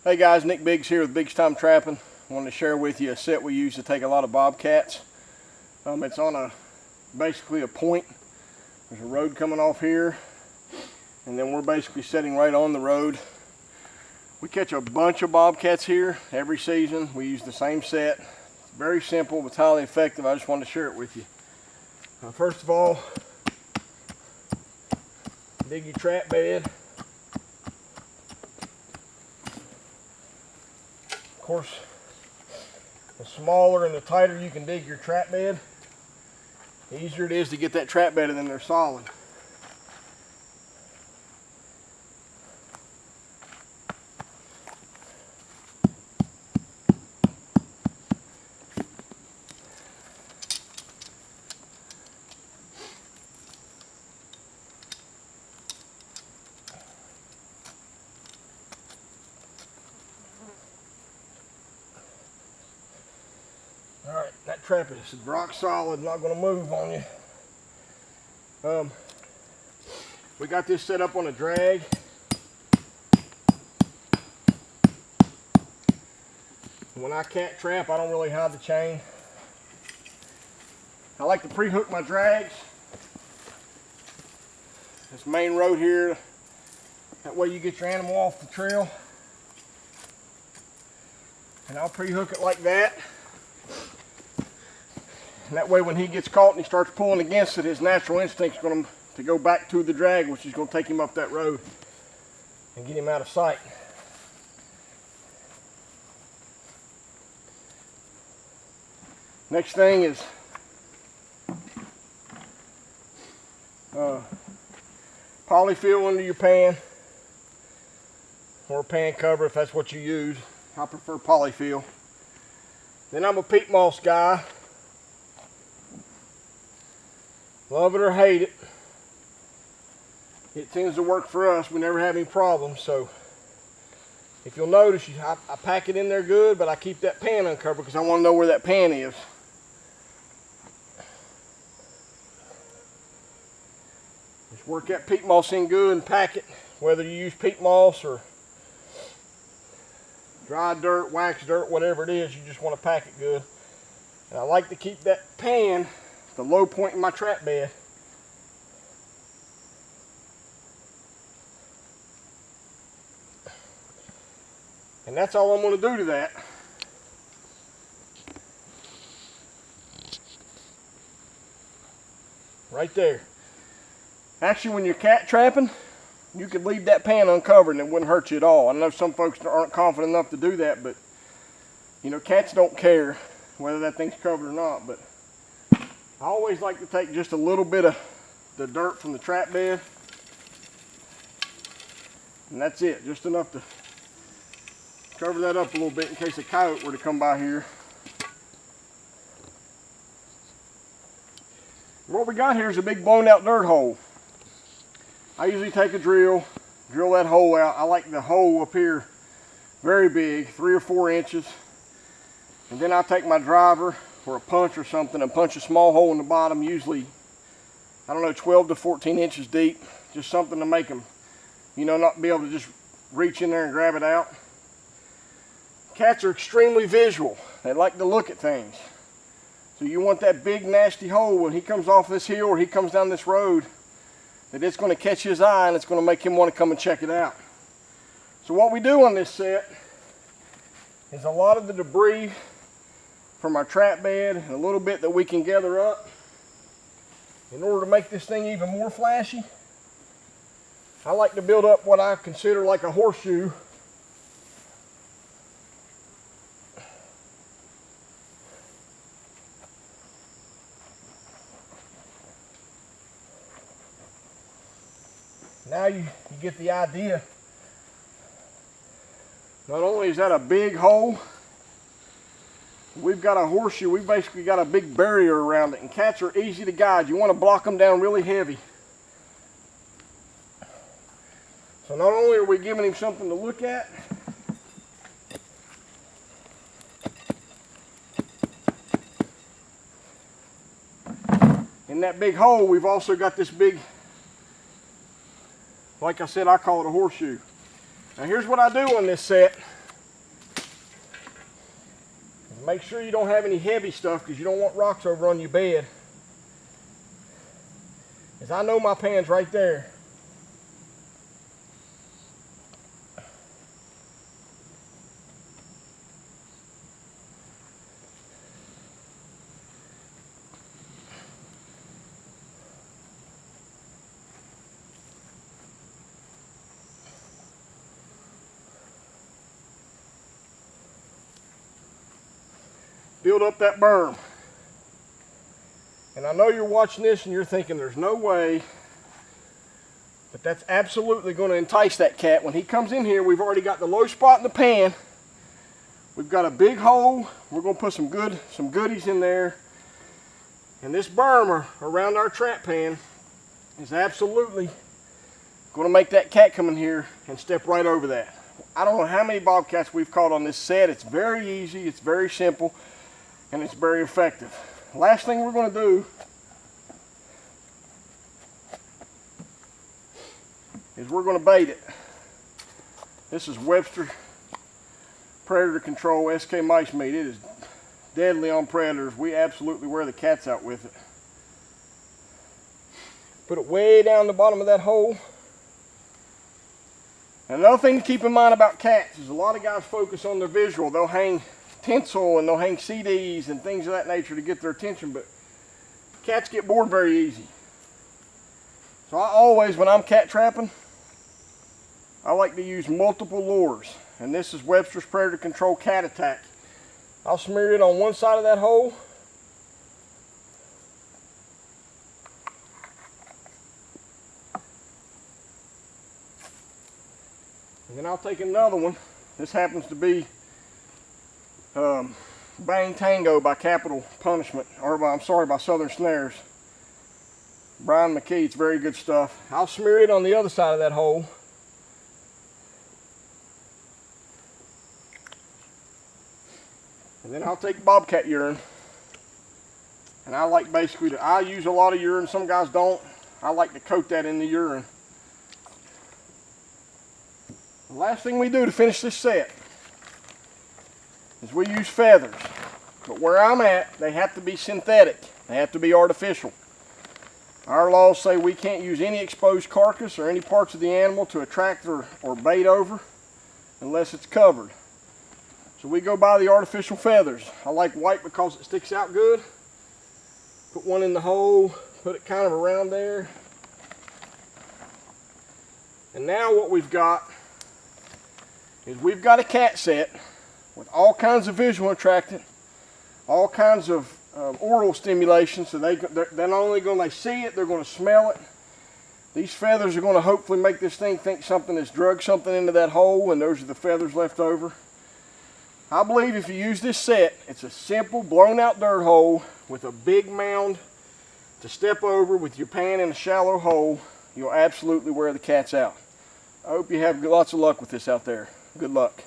Hey guys, Nick Biggs here with BIGGSTime Trapping. I wanted to share with you a set we use to take a lot of bobcats. It's on basically a point. There's a road coming off here, and then we're basically sitting right on the road. We catch a bunch of bobcats here every season. We use the same set. It's very simple, but highly effective. I just wanted to share it with you. First of all, dig your trap bed. Of course, the smaller and the tighter you can dig your trap bed, the easier it is to get that trap bed in there solid. Alright, that trap is rock solid, not going to move on you. We got this set up on a drag. When I cat trap, I don't really hide the chain. I like to pre-hook my drags. This main road here, that way you get your animal off the trail. And I'll pre-hook it like that. And that way when he gets caught and he starts pulling against it, his natural instinct is going to go back to the drag, which is going to take him up that road and get him out of sight. Next thing is polyfill under your pan, or a pan cover if that's what you use. I prefer polyfill. Then I'm a peat moss guy. Love it or hate it, it tends to work for us. We never have any problems. So if you'll notice, I pack it in there good, but I keep that pan uncovered because I want to know where that pan is. Just work that peat moss in good and pack it, whether you use peat moss or dry dirt, wax dirt, whatever it is, you just want to pack it good. And I like to keep that pan the low point in my trap bed. And that's all I'm going to do to that. Right there. Actually, when you're cat trapping, you could leave that pan uncovered and it wouldn't hurt you at all. I know some folks aren't confident enough to do that, but you know, cats don't care whether that thing's covered or not. But I always like to take just a little bit of the dirt from the trap bed, and that's it, just enough to cover that up a little bit in case a coyote were to come by here. What we got here is a big blown out dirt hole. I usually take a drill that hole out. I like the hole up here very big, 3 or 4 inches, and then I'll take my driver or a punch or something and punch a small hole in the bottom, usually, I don't know, 12 to 14 inches deep, just something to make them, you know, not be able to just reach in there and grab it out. Cats are extremely visual. They like to look at things. So you want that big nasty hole when he comes off this hill or he comes down this road, that it's going to catch his eye and it's going to make him want to come and check it out. So what we do on this set is a lot of the debris from our trap bed and a little bit that we can gather up in order to make this thing even more flashy. I like to build up what I consider like a horseshoe. Now you get the idea. Not only is that a big hole, we've got a horseshoe. We've basically got a big barrier around it, and cats are easy to guide. You want to block them down really heavy. So not only are we giving him something to look at, in that big hole, we've also got this big, like I said, I call it a horseshoe. Now here's what I do on this set. Make sure you don't have any heavy stuff because you don't want rocks over on your bed. As I know my pan's right there. Build up that berm. And I know you're watching this and you're thinking there's no way, but that's absolutely going to entice that cat. When he comes in here, we've already got the low spot in the pan. We've got a big hole. We're going to put some goodies in there. And this berm around our trap pan is absolutely going to make that cat come in here and step right over that. I don't know how many bobcats we've caught on this set. It's very easy, it's very simple, and it's very effective. Last thing we're going to do is we're going to bait it. This is Webster Predator Control SK mice meat. It is deadly on predators. We absolutely wear the cats out with it. Put it way down the bottom of that hole. And another thing to keep in mind about cats is a lot of guys focus on their visual. They'll hang tinsel and they'll hang CDs and things of that nature to get their attention, but cats get bored very easy. So I always, when I'm cat trapping, I like to use multiple lures. And this is Webster's Predator Control Cat Attack. I'll smear it on one side of that hole. And then I'll take another one. This happens to be Bang Tango by Capital Punishment, or by Southern Snares. Brian McKee, it's very good stuff. I'll smear it on the other side of that hole. And then I'll take bobcat urine. And I like basically I use a lot of urine, some guys don't. I like to coat that in the urine. The last thing we do to finish this set is we use feathers. But where I'm at, they have to be synthetic. They have to be artificial. Our laws say we can't use any exposed carcass or any parts of the animal to attract or bait over unless it's covered. So we go by the artificial feathers. I like white because it sticks out good. Put one in the hole, put it kind of around there. And now what we've got is we've got a cat set with all kinds of visual attractant, all kinds of oral stimulation, so they're not only going to see it, they're going to smell it. These feathers are going to hopefully make this thing think something has drugged something into that hole, and those are the feathers left over. I believe if you use this set, it's a simple blown out dirt hole with a big mound to step over with your pan in a shallow hole. You'll absolutely wear the cats out. I hope you have lots of luck with this out there. Good luck.